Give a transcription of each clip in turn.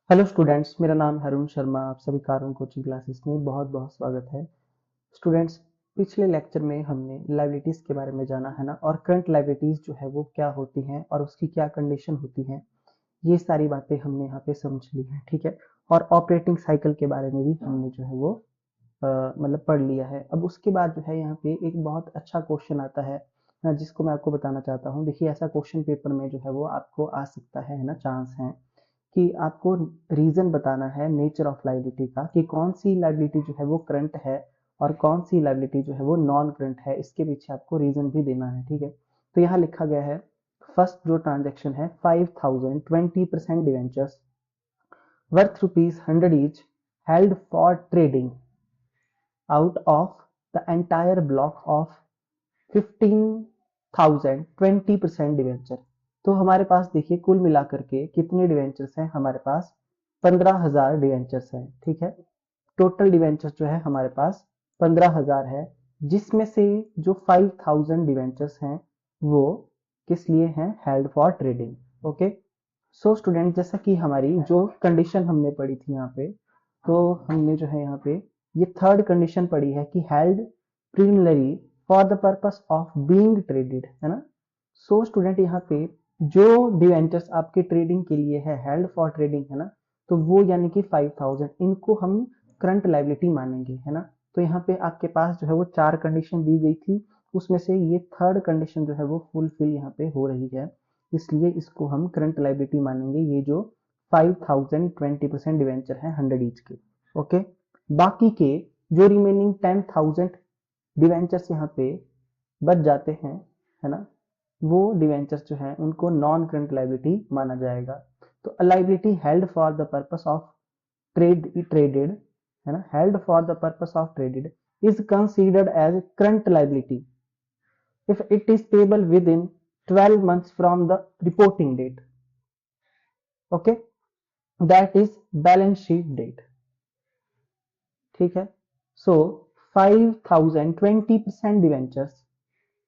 Hello students, मेरा नाम है अरुण शर्मा। आप सभी का अरुण कोचिंग क्लासेस में बहुत बहुत स्वागत है। स्टूडेंट्स, पिछले लेक्चर में हमने लायबिलिटीज के बारे में जाना है ना, और करंट लायबिलिटीज जो है वो क्या होती हैं और उसकी क्या कंडीशन होती है, ये सारी बातें हमने यहाँ पे समझ ली है। ठीक है। और ऑपरेटिंग साइकिल के बारे में भी हमने जो है वो मतलब पढ़ लिया है। अब उसके बाद जो है यहाँ पे एक बहुत अच्छा क्वेश्चन आता है जिसको मैं आपको बताना चाहता हूँ। देखिए, ऐसा क्वेश्चन पेपर में जो है वो आपको आ सकता है ना, चांस है कि आपको रीजन बताना है नेचर ऑफ लायबिलिटी का, कि कौन सी लायबिलिटी जो है वो करंट है और कौन सी लायबिलिटी जो है वो नॉन करंट है। इसके पीछे आपको रीजन भी देना है। ठीक है। तो यहाँ लिखा गया है, फर्स्ट जो ट्रांजेक्शन है 5000 20% debentures worth ₹100 each held for trading out of the entire block of 15,000 20% debenture. तो हमारे पास देखिए कुल मिलाकर के कितने डिवेंचर्स हैं हमारे पास, 15,000 डिवेंचर्स हैं। ठीक है। टोटल डिवेंचर्स जो है हमारे पास 15,000 है, जिसमें से जो 5,000 डिवेंचर्स हैं वो किस लिए हैं, held for trading. Okay. So student, जैसा कि हमारी जो कंडीशन हमने पढ़ी थी यहाँ पे, तो हमने जो है यहाँ पे ये थर्ड कंडीशन पढ़ी है कि held preliminary for the purpose of being traded, है ना। सो स्टूडेंट, यहाँ पे जो डिवेंचर्स आपके ट्रेडिंग के लिए है, हेल्ड फॉर ट्रेडिंग, है ना, तो वो यानी कि 5,000, इनको हम करंट लायबिलिटी मानेंगे, है ना। तो यहाँ पे आपके पास जो है वो चार कंडीशन दी गई थी, उसमें से ये थर्ड कंडीशन जो है वो फुलफिल यहाँ पे हो रही है, इसलिए इसको हम करंट लायबिलिटी मानेंगे। ये जो 5,000 20% डिवेंचर है 100 ईच के। ओके। बाकी के जो रिमेनिंग 10,000 डिवेंचर्स यहाँ पे बच जाते हैं, है ना, वो डिवेंचर्स जो है उनको नॉन करंट लायबिलिटी माना जाएगा। तो liability held for the purpose of traded, है ना, held for the purpose of traded is considered as current liability if it is payable within 12 months from the reporting date. Okay, that is balance sheet date. ठीक है। so 5,000 20% debentures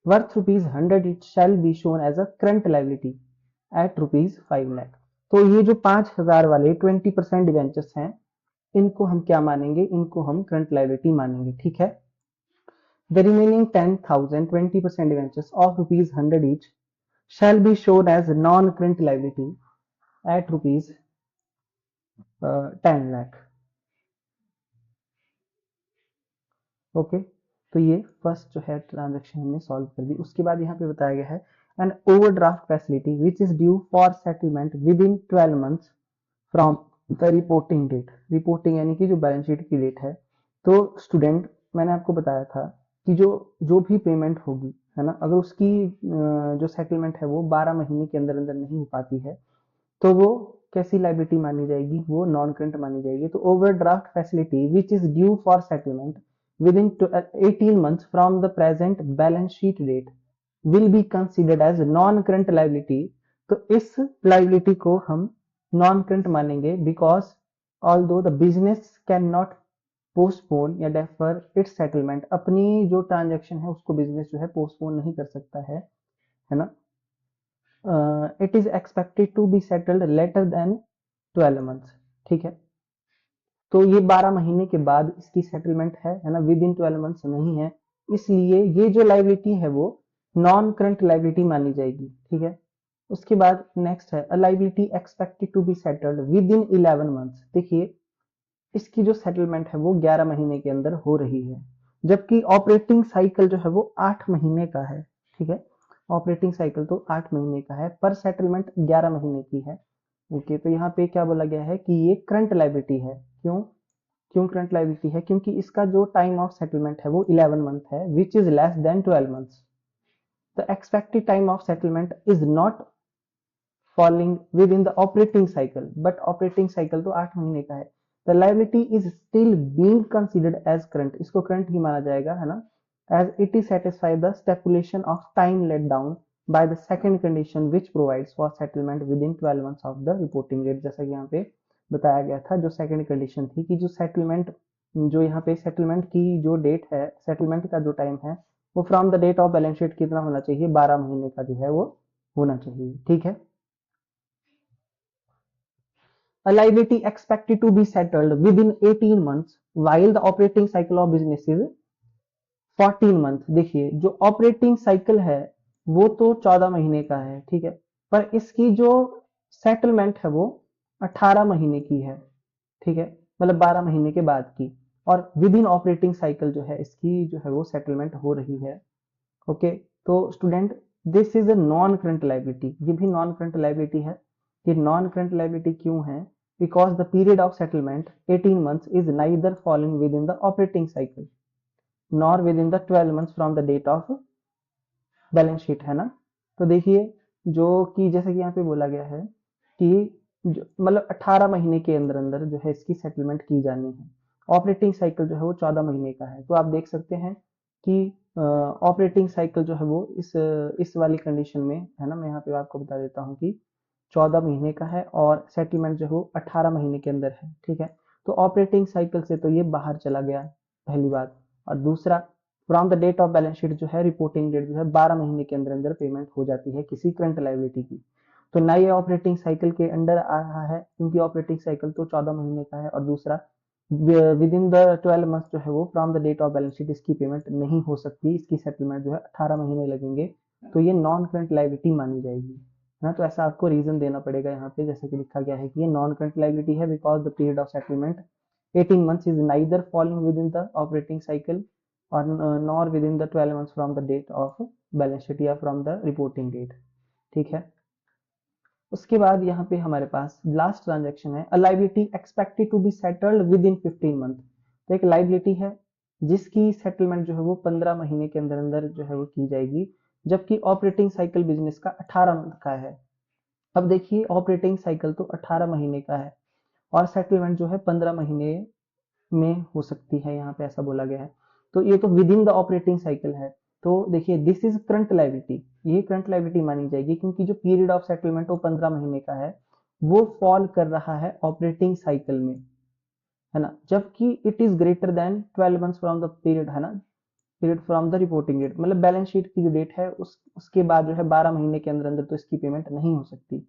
worth ₹100 each shall be shown as a current liability at ₹5 lakh। तो ये जो 5,000 वाले 20% debentures हैं, इनको हम क्या मानेंगे, इनको हम करंट लायबिलिटी मानेंगे। ठीक है। The remaining 10,000 20% debentures of ₹100 each shall be shown as non-current liability at ₹10 lakh। Okay. तो ये फर्स्ट जो है ट्रांजेक्शन हमने सॉल्व कर दी। उसके बाद यहाँ पे बताया गया है, an overdraft facility which is due for settlement with in 12 months from the reporting date. Reporting यानी कि जो बैलेंस शीट की डेट है। तो स्टूडेंट, मैंने आपको बताया था कि जो जो भी पेमेंट होगी, है ना, अगर उसकी जो सेटलमेंट है वो 12 महीने के अंदर अंदर नहीं हो पाती है, तो वो कैसी लायबिलिटी मानी जाएगी, वो नॉन करंट मानी जाएगी। तो overdraft facility which is due for settlement with in 18 months from the present balance sheet date will be considered as non current liability. तो इस लायबिलिटी को हम नॉन करंट मानेंगे, because although the business can not postpone या defer its settlement. अपनी जो transaction है उसको बिजनेस जो है पोस्टपोन नहीं कर सकता है ना। It is expected to be settled later than 12 months. ठीक है। तो ये 12 महीने के बाद इसकी सेटलमेंट है ना, विद इन 12 मंथ्स नहीं है, इसलिए ये जो लायबिलिटी है वो नॉन करंट लायबिलिटी मानी जाएगी। ठीक है। उसके बाद नेक्स्ट है, liability expected to be settled within 11 months. देखिए, इसकी जो सेटलमेंट है वो 11 महीने के अंदर हो रही है, जबकि ऑपरेटिंग साइकिल जो है वो 8 महीने का है। ठीक है। ऑपरेटिंग साइकिल तो 8 महीने का है, पर सेटलमेंट 11 महीने की है। ओके। तो यहाँ पे क्या बोला गया है कि ये करंट लायबिलिटी है। क्यों क्यों करंट लायबिलिटी है? क्योंकि इसका जो टाइम ऑफ सेटलमेंट है वो 11 मंथ है, which is less than 12 months. The expected time of settlement is not falling with in the operating cycle, but operating cycle तो 8 महीने का है। The liability is still being considered as current, इसको current ही माना जाएगा, है ना, as it is satisfy the stipulation of time let down by the second condition which provides for settlement with in 12 months of the reporting date. जैसा कि यहाँ पे बताया गया था, जो सेकंड कंडीशन थी कि जो सेटलमेंट, जो यहाँ पे सेटलमेंट की जो डेट है, सेटलमेंट का जो टाइम है वो from the date of balance sheet कितना होना चाहिए, 12 महीने का जो है वो होना चाहिए। ठीक है। a liability expected to be settled within 18 months while the operating cycle of business is 14 month. देखिए जो ऑपरेटिंग साइकिल है वो तो 14 महीने का है, ठीक है, पर इसकी जो सेटलमेंट है वो 18 महीने की है, ठीक है, मतलब 12 महीने के बाद की। और विद इन ऑपरेटिंग साइकिल जो है इसकी जो है वो सेटलमेंट हो रही है। ओके, तो student this is a non current liability, ये भी नॉन करंट लाइबिलिटी है। ये नॉन करंट लाइबिलिटी क्यों है? Because the period of settlement 18 months is neither following with in the operating cycle nor with in the 12 months from the date of balance sheet, है ना। तो देखिए जो कि जैसे कि यहाँ पे बोला गया है कि मतलब 18 महीने के अंदर अंदर जो है इसकी सेटलमेंट की जानी है। ऑपरेटिंग साइकिल जो है वो 14 महीने का है। तो आप देख सकते हैं कि ऑपरेटिंग साइकिल जो है वो इस वाली कंडीशन में है ना, मैं यहाँ पे आपको बता देता हूँ कि 14 महीने का है और सेटलमेंट जो है वो 18 महीने के अंदर है, ठीक है। तो ऑपरेटिंग साइकिल से तो ये बाहर चला गया, पहली बात। और दूसरा, from the date of balance sheet जो है रिपोर्टिंग डेट जो है 12 महीने के अंदर अंदर पेमेंट हो जाती है किसी करंट लायबिलिटी की। तो ना ये ऑपरेटिंग साइकिल के अंडर आ रहा है क्योंकि ऑपरेटिंग साइकिल तो 14 महीने का है, और दूसरा विद इन द 12 मंथ जो है वो from the date of balance sheet इसकी पेमेंट नहीं हो सकती, इसकी सेटलमेंट जो है 18 महीने लगेंगे। तो ये नॉन करंट लायबिलिटी मानी जाएगी, है ना। तो ऐसा आपको रीजन देना पड़ेगा यहाँ पे, जैसे कि लिखा गया है कि ये नॉन करंट लायबिलिटी है because the period of settlement 18 months is neither falling within the operating cycle or nor within the 12 months from the date of balance sheet या from the reporting date, ठीक है। उसके बाद यहाँ पे हमारे पास last transaction है, a liability expected to be settled within 15 month। तो एक लाइबिलिटी है जिसकी सेटलमेंट जो है वो 15 महीने के अंदर अंदर जो है वो की जाएगी, जबकि ऑपरेटिंग साइकिल बिजनेस का 18 मंथ का है। अब देखिए ऑपरेटिंग साइकिल तो 18 महीने का है और सेटलमेंट जो है 15 महीने में हो सकती है, यहाँ पे ऐसा बोला गया है। तो ये तो with in the operating cycle है। तो देखिए दिस इज करंट लायबिलिटी, ये करंट लायबिलिटी मानी जाएगी क्योंकि जो पीरियड ऑफ सेटलमेंट वो 15 महीने का है, वो फॉल कर रहा है ऑपरेटिंग साइकिल में, है ना। जबकि it is greater than 12 months from the period, है ना, period from the reporting date, मतलब बैलेंस शीट की जो डेट है उसके बाद जो है 12 महीने के अंदर अंदर तो इसकी पेमेंट नहीं हो सकती,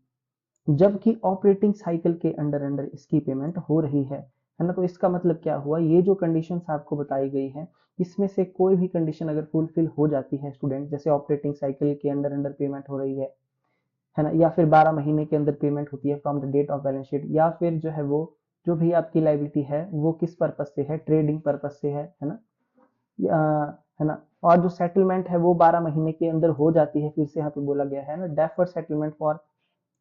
जबकि ऑपरेटिंग साइकिल के अंडर अंडर इसकी पेमेंट हो रही है ना। तो इसका मतलब क्या हुआ, ये जो कंडीशंस आपको बताई गई है इसमें से कोई भी कंडीशन अगर फुलफिल हो जाती है स्टूडेंट, जैसे ऑपरेटिंग साइकिल के अंडर अंडर पेमेंट हो रही है ना, या फिर 12 महीने के अंदर पेमेंट होती है from the date of balance sheet, या फिर जो है वो जो भी आपकी लाइबिलिटी है वो किस पर्पज से है, ट्रेडिंग पर्पज से है ना, है ना। और जो सेटलमेंट है वो 12 महीने के अंदर हो जाती है, फिर से यहाँ पे बोला गया है ना, defer settlement for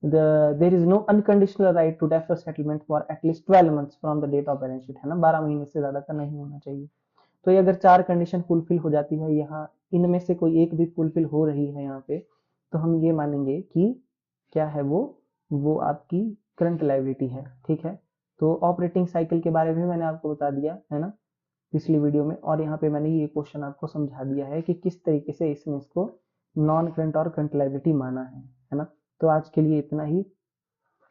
there is no unconditional right to defer settlement for at least 12 months from the date of balance sheet, है ना, 12 महीने से ज्यादा का नहीं होना चाहिए। तो ये अगर चार कंडीशन फुलफिल हो जाती है यहाँ, इनमें से कोई एक भी फुलफिल हो रही है यहाँ पे, तो हम ये मानेंगे कि क्या है वो आपकी करंट लायबिलिटी है, ठीक है। तो ऑपरेटिंग साइकिल के बारे में मैंने आपको बता दिया है ना पिछली वीडियो में, और यहाँ पे मैंने ये क्वेश्चन आपको समझा दिया है कि किस तरीके से इसमें इसको नॉन करंट और करंट लायबिलिटी माना है ना। तो आज के लिए इतना ही।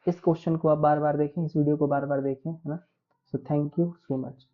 इस क्वेश्चन को आप बार बार देखें, इस वीडियो को बार बार देखें, है ना। So thank you so much.